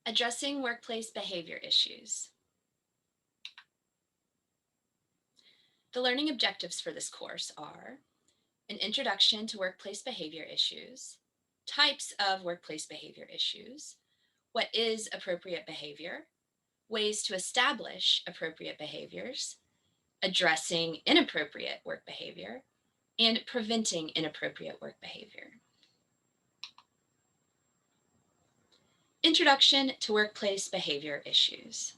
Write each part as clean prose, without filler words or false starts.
Addressing workplace behavior issues. The learning objectives for this course are an introduction to workplace behavior issues, types of workplace behavior issues, what is appropriate behavior, ways to establish appropriate behaviors, addressing inappropriate work behavior, and preventing inappropriate work behavior. Introduction to workplace behavior issues.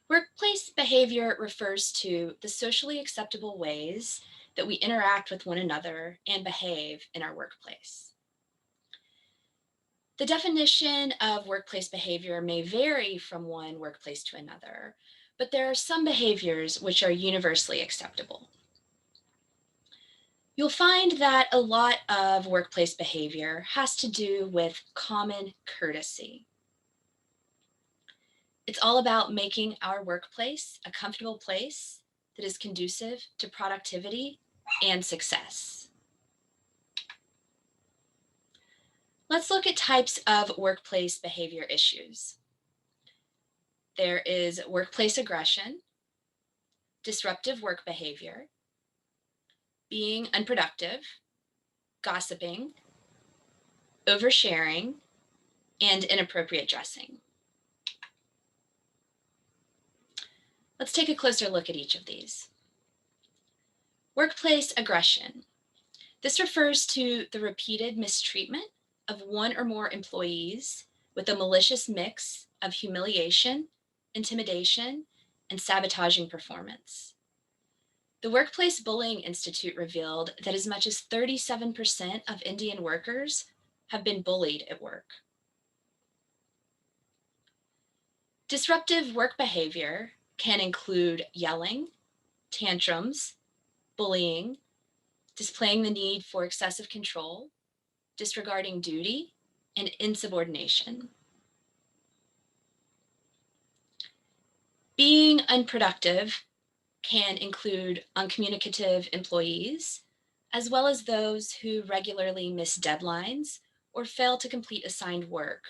Workplace behavior refers to the socially acceptable ways that we interact with one another and behave in our workplace. The definition of workplace behavior may vary from one workplace to another, but there are some behaviors which are universally acceptable. You'll find that a lot of workplace behavior has to do with common courtesy. It's all about making our workplace a comfortable place that is conducive to productivity and success. Let's look at types of workplace behavior issues. There is workplace aggression, disruptive work behavior, being unproductive, gossiping, oversharing, and inappropriate dressing. Let's take a closer look at each of these. Workplace aggression. This refers to the repeated mistreatment of one or more employees with a malicious mix of humiliation, intimidation, and sabotaging performance. The Workplace Bullying Institute revealed that as much as 37% of Indian workers have been bullied at work. Disruptive work behavior can include yelling, tantrums, bullying, displaying the need for excessive control, disregarding duty, and insubordination. Being unproductive can include uncommunicative employees, as well as those who regularly miss deadlines or fail to complete assigned work.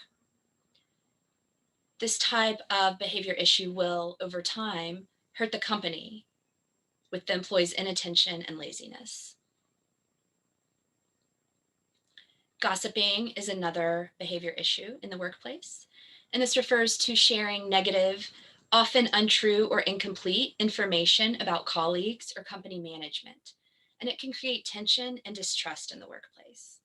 This type of behavior issue will, over time, hurt the company with the employee's inattention and laziness. Gossiping is another behavior issue in the workplace, and this refers to sharing negative, often untrue or incomplete information about colleagues or company management, and it can create tension and distrust in the workplace.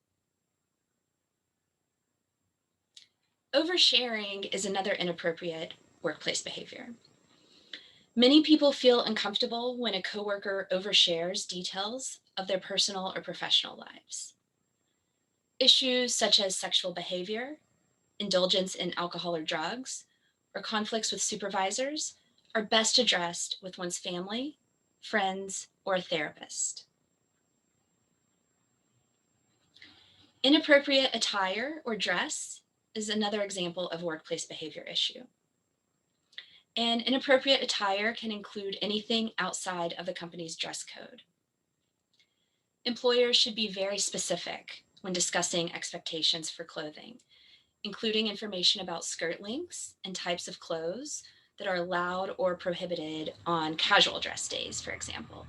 Oversharing is another inappropriate workplace behavior. Many people feel uncomfortable when a coworker overshares details of their personal or professional lives. Issues such as sexual behavior, indulgence in alcohol or drugs, or conflicts with supervisors are best addressed with one's family, friends, or a therapist. Inappropriate attire or dress is another example of workplace behavior issue. And inappropriate attire can include anything outside of the company's dress code. Employers should be very specific when discussing expectations for clothing, including information about skirt lengths and types of clothes that are allowed or prohibited on casual dress days, for example.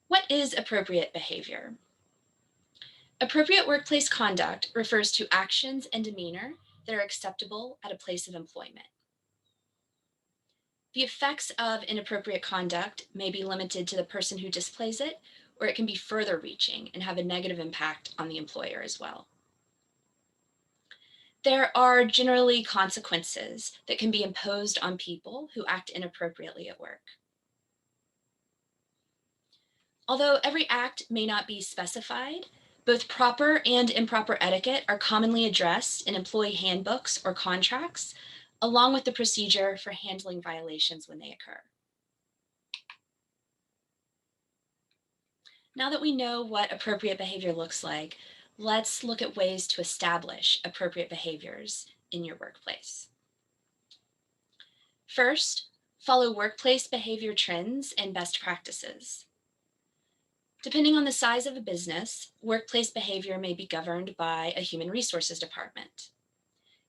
What is appropriate behavior? Appropriate workplace conduct refers to actions and demeanor that are acceptable at a place of employment. The effects of inappropriate conduct may be limited to the person who displays it, or it can be further reaching and have a negative impact on the employer as well. There are generally consequences that can be imposed on people who act inappropriately at work. Although every act may not be specified, both proper and improper etiquette are commonly addressed in employee handbooks or contracts, along with the procedure for handling violations when they occur. Now that we know what appropriate behavior looks like, let's look at ways to establish appropriate behaviors in your workplace. First, follow workplace behavior trends and best practices. Depending on the size of a business, workplace behavior may be governed by a human resources department.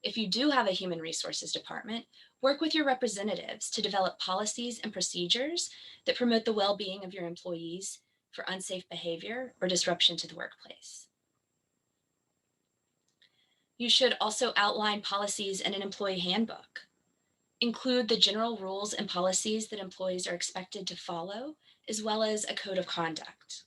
If you do have a human resources department, work with your representatives to develop policies and procedures that promote the well-being of your employees for unsafe behavior or disruption to the workplace. You should also outline policies in an employee handbook. Include the general rules and policies that employees are expected to follow, as well as a code of conduct.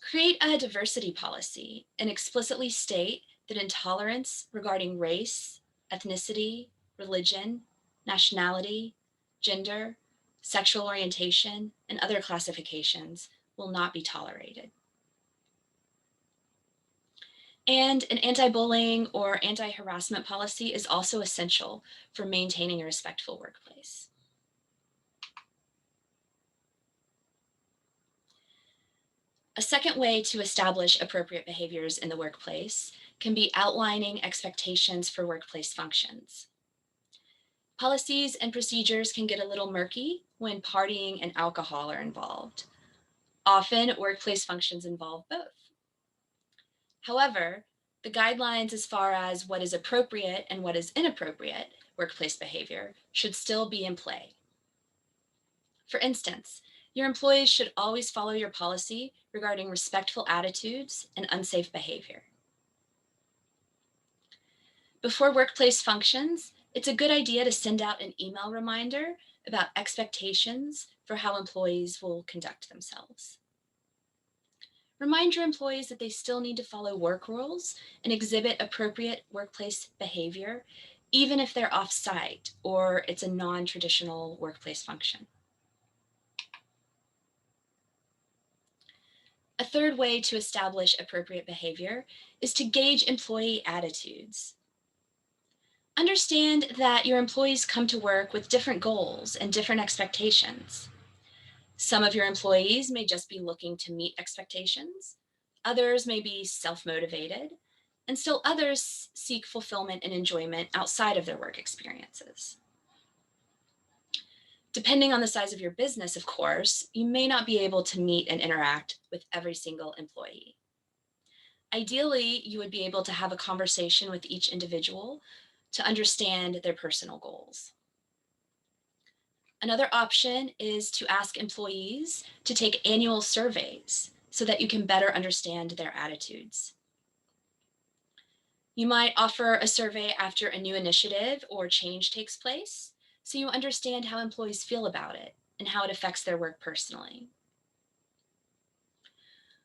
Create a diversity policy and explicitly state that intolerance regarding race, ethnicity, religion, nationality, gender, sexual orientation, and other classifications will not be tolerated. And an anti-bullying or anti-harassment policy is also essential for maintaining a respectful workplace. A second way to establish appropriate behaviors in the workplace can be outlining expectations for workplace functions. Policies and procedures can get a little murky when partying and alcohol are involved. Often, workplace functions involve both. However, the guidelines as far as what is appropriate and what is inappropriate workplace behavior should still be in play. For instance, your employees should always follow your policy regarding respectful attitudes and unsafe behavior. Before workplace functions, it's a good idea to send out an email reminder about expectations for how employees will conduct themselves. Remind your employees that they still need to follow work rules and exhibit appropriate workplace behavior, even if they're off-site or it's a non-traditional workplace function. A third way to establish appropriate behavior is to gauge employee attitudes. Understand that your employees come to work with different goals and different expectations. Some of your employees may just be looking to meet expectations. Others may be self-motivated, and still others seek fulfillment and enjoyment outside of their work experiences. Depending on the size of your business, of course, you may not be able to meet and interact with every single employee. Ideally, you would be able to have a conversation with each individual to understand their personal goals. Another option is to ask employees to take annual surveys so that you can better understand their attitudes. You might offer a survey after a new initiative or change takes place, so you understand how employees feel about it and how it affects their work personally.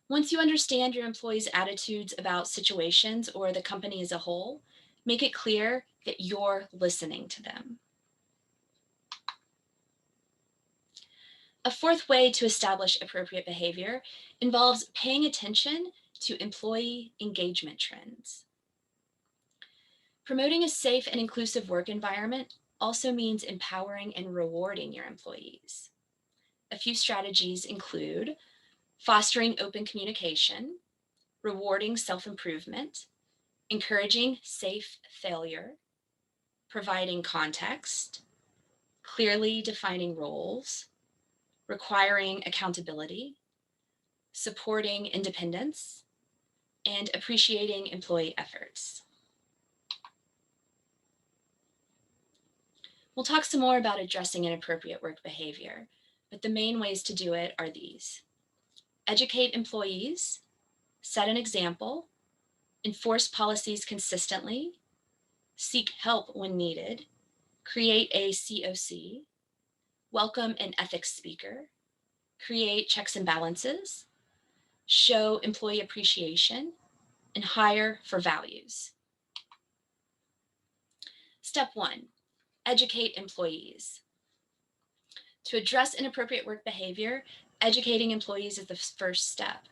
Once you understand your employees' attitudes about situations or the company as a whole, make it clear that you're listening to them. A fourth way to establish appropriate behavior involves paying attention to employee engagement trends. Promoting a safe and inclusive work environment also means empowering and rewarding your employees. A few strategies include fostering open communication, rewarding self-improvement, encouraging safe failure, providing context, clearly defining roles, requiring accountability, supporting independence, and appreciating employee efforts. We'll talk some more about addressing inappropriate work behavior, but the main ways to do it are these. Educate employees, set an example, enforce policies consistently, seek help when needed, create a COC, welcome an ethics speaker, create checks and balances, show employee appreciation, and hire for values. Step 1, educate employees. To address inappropriate work behavior, educating employees is the first step.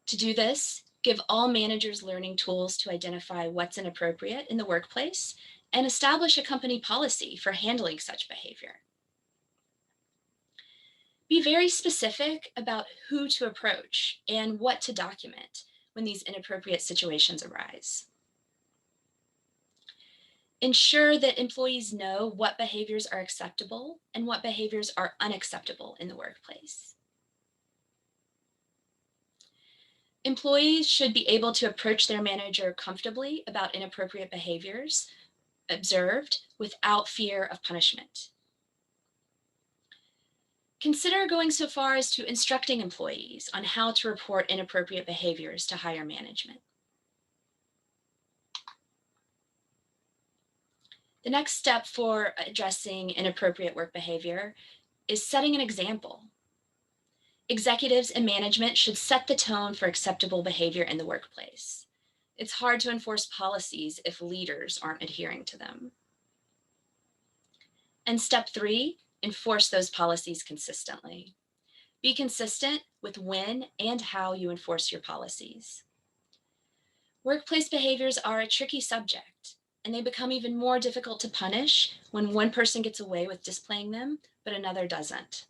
To do this, give all managers learning tools to identify what's inappropriate in the workplace and establish a company policy for handling such behavior. Be very specific about who to approach and what to document when these inappropriate situations arise. Ensure that employees know what behaviors are acceptable and what behaviors are unacceptable in the workplace. Employees should be able to approach their manager comfortably about inappropriate behaviors observed without fear of punishment. Consider going so far as to instructing employees on how to report inappropriate behaviors to higher management. The next step for addressing inappropriate work behavior is setting an example. Executives and management should set the tone for acceptable behavior in the workplace. It's hard to enforce policies if leaders aren't adhering to them. And step 3, enforce those policies consistently. Be consistent with when and how you enforce your policies. Workplace behaviors are a tricky subject, and they become even more difficult to punish when one person gets away with displaying them, but another doesn't.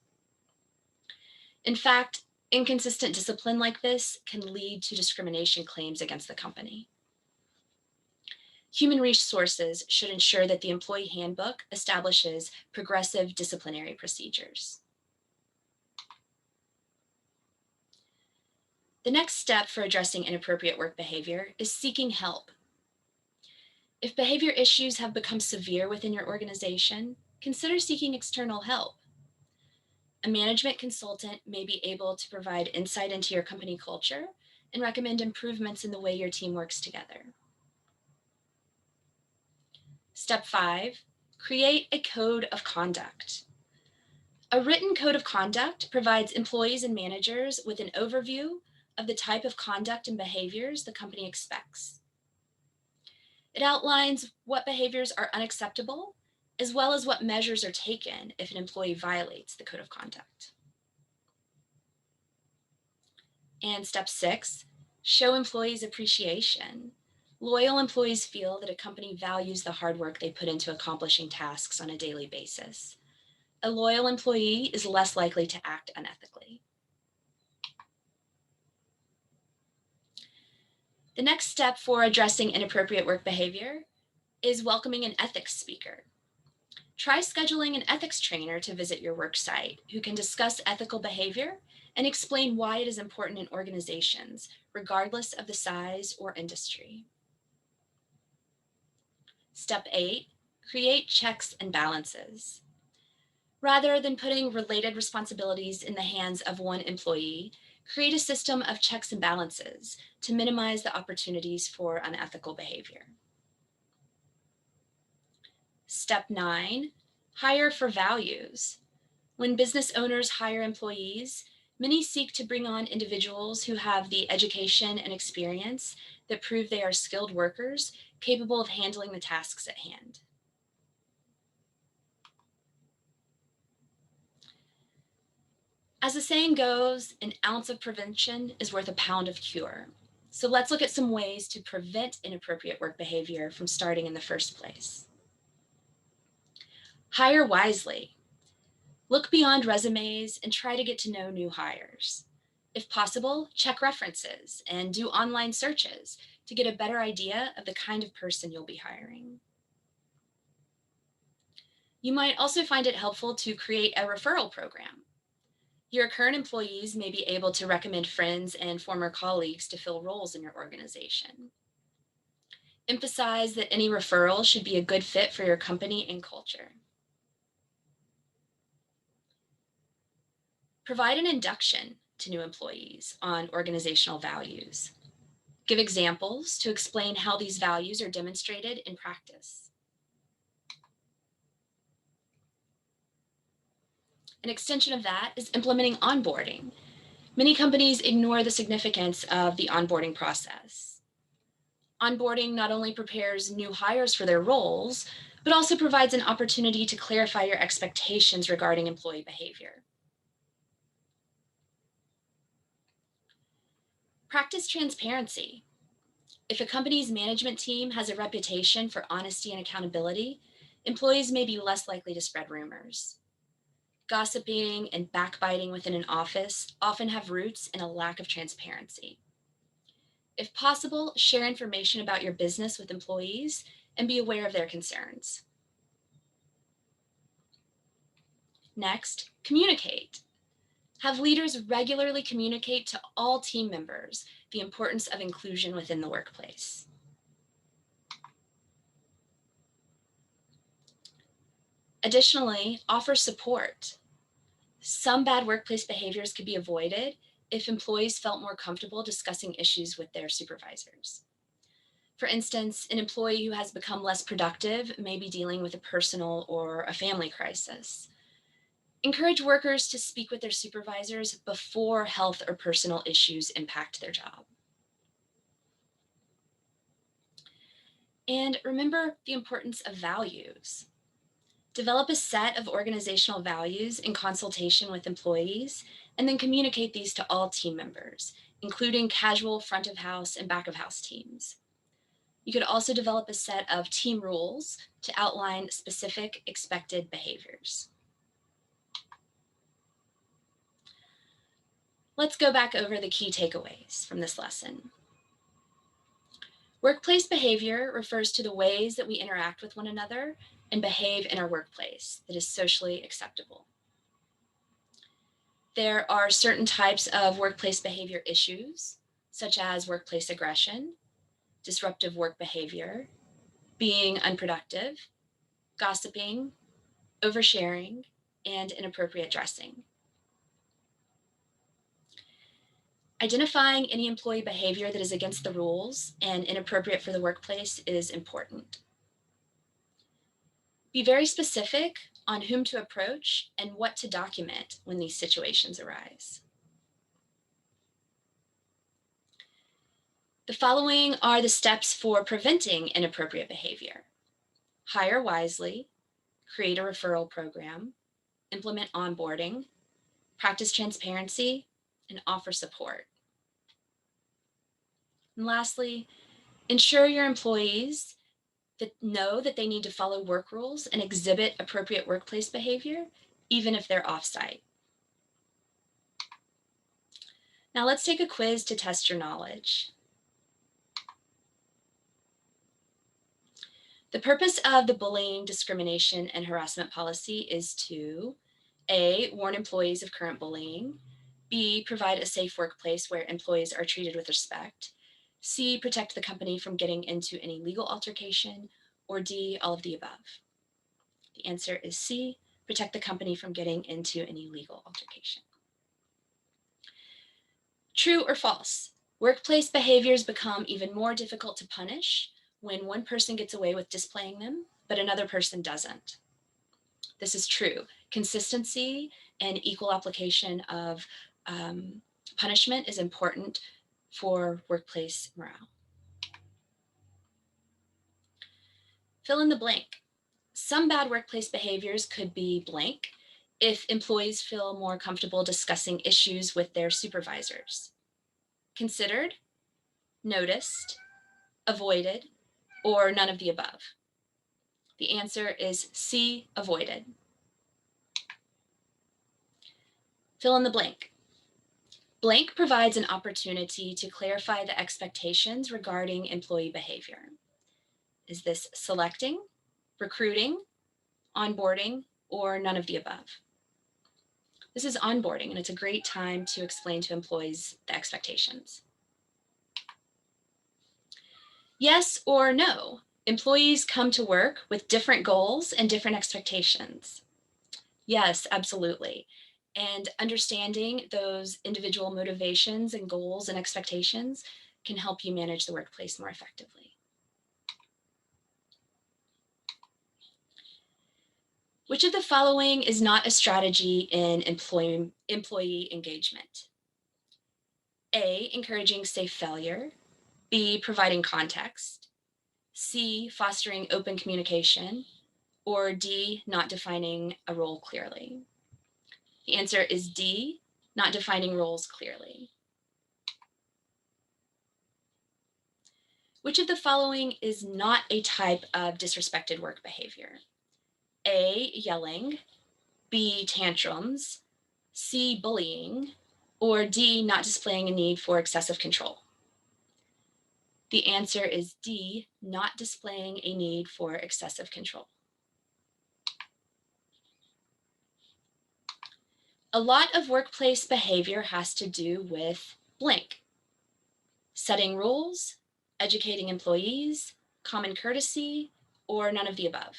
In fact, inconsistent discipline like this can lead to discrimination claims against the company. Human resources should ensure that the employee handbook establishes progressive disciplinary procedures. The next step for addressing inappropriate work behavior is seeking help. If behavior issues have become severe within your organization, consider seeking external help. A management consultant may be able to provide insight into your company culture and recommend improvements in the way your team works together. Step 5, create a code of conduct. A written code of conduct provides employees and managers with an overview of the type of conduct and behaviors the company expects. It outlines what behaviors are unacceptable, as well as what measures are taken if an employee violates the code of conduct. And step 6, show employees appreciation. Loyal employees feel that a company values the hard work they put into accomplishing tasks on a daily basis. A loyal employee is less likely to act unethically. The next step for addressing inappropriate work behavior is welcoming an ethics speaker. Try scheduling an ethics trainer to visit your work site who can discuss ethical behavior and explain why it is important in organizations, regardless of the size or industry. Step 8, create checks and balances. Rather than putting related responsibilities in the hands of one employee, create a system of checks and balances to minimize the opportunities for unethical behavior. Step 9, hire for values. When business owners hire employees, many seek to bring on individuals who have the education and experience that prove they are skilled workers capable of handling the tasks at hand. As the saying goes, an ounce of prevention is worth a pound of cure. So let's look at some ways to prevent inappropriate work behavior from starting in the first place. Hire wisely. Look beyond resumes and try to get to know new hires. If possible, check references and do online searches to get a better idea of the kind of person you'll be hiring. You might also find it helpful to create a referral program. Your current employees may be able to recommend friends and former colleagues to fill roles in your organization. Emphasize that any referral should be a good fit for your company and culture. Provide an induction to new employees on organizational values. Give examples to explain how these values are demonstrated in practice. An extension of that is implementing onboarding. Many companies ignore the significance of the onboarding process. Onboarding not only prepares new hires for their roles, but also provides an opportunity to clarify your expectations regarding employee behavior. Practice transparency. If a company's management team has a reputation for honesty and accountability, employees may be less likely to spread rumors. Gossiping and backbiting within an office often have roots in a lack of transparency. If possible, share information about your business with employees and be aware of their concerns. Next, communicate. Have leaders regularly communicate to all team members the importance of inclusion within the workplace. Additionally, offer support. Some bad workplace behaviors could be avoided if employees felt more comfortable discussing issues with their supervisors. For instance, an employee who has become less productive may be dealing with a personal or a family crisis. Encourage workers to speak with their supervisors before health or personal issues impact their job. And remember the importance of values. Develop a set of organizational values in consultation with employees, and then communicate these to all team members, including casual front of house and back of house teams. You could also develop a set of team rules to outline specific expected behaviors. Let's go back over the key takeaways from this lesson. Workplace behavior refers to the ways that we interact with one another and behave in our workplace that is socially acceptable. There are certain types of workplace behavior issues, such as workplace aggression, disruptive work behavior, being unproductive, gossiping, oversharing, and inappropriate dressing. Identifying any employee behavior that is against the rules and inappropriate for the workplace is important. Be very specific on whom to approach and what to document when these situations arise. The following are the steps for preventing inappropriate behavior. Hire wisely, create a referral program, implement onboarding, practice transparency, and offer support. And lastly, ensure your employees that know that they need to follow work rules and exhibit appropriate workplace behavior, even if they're off-site. Now let's take a quiz to test your knowledge. The purpose of the bullying, discrimination, and harassment policy is to A, warn employees of current bullying, B, provide a safe workplace where employees are treated with respect, C, protect the company from getting into any legal altercation, or D, all of the above. The answer is C, protect the company from getting into any legal altercation. True or false? Workplace behaviors become even more difficult to punish when one person gets away with displaying them, but another person doesn't. This is true. Consistency and equal application of punishment is important for workplace morale. Fill in the blank. Some bad workplace behaviors could be blank if employees feel more comfortable discussing issues with their supervisors. Considered, noticed, avoided, or none of the above. The answer is C, avoided. Fill in the blank. Blank provides an opportunity to clarify the expectations regarding employee behavior. Is this selecting, recruiting, onboarding, or none of the above? This is onboarding, and it's a great time to explain to employees the expectations. Yes or no, employees come to work with different goals and different expectations. Yes, absolutely. And understanding those individual motivations and goals and expectations can help you manage the workplace more effectively. Which of the following is not a strategy in employee engagement? A, encouraging safe failure. B, providing context. C, fostering open communication. Or D, not defining a role clearly. The answer is D, not defining roles clearly. Which of the following is not a type of disrespected work behavior? A, yelling, B, tantrums, C, bullying, or D, not displaying a need for excessive control? The answer is D, not displaying a need for excessive control. A lot of workplace behavior has to do with blank: setting rules, educating employees, common courtesy, or none of the above.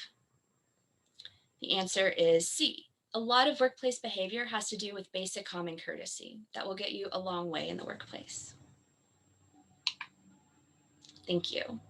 The answer is C. A lot of workplace behavior has to do with basic common courtesy. That will get you a long way in the workplace. Thank you.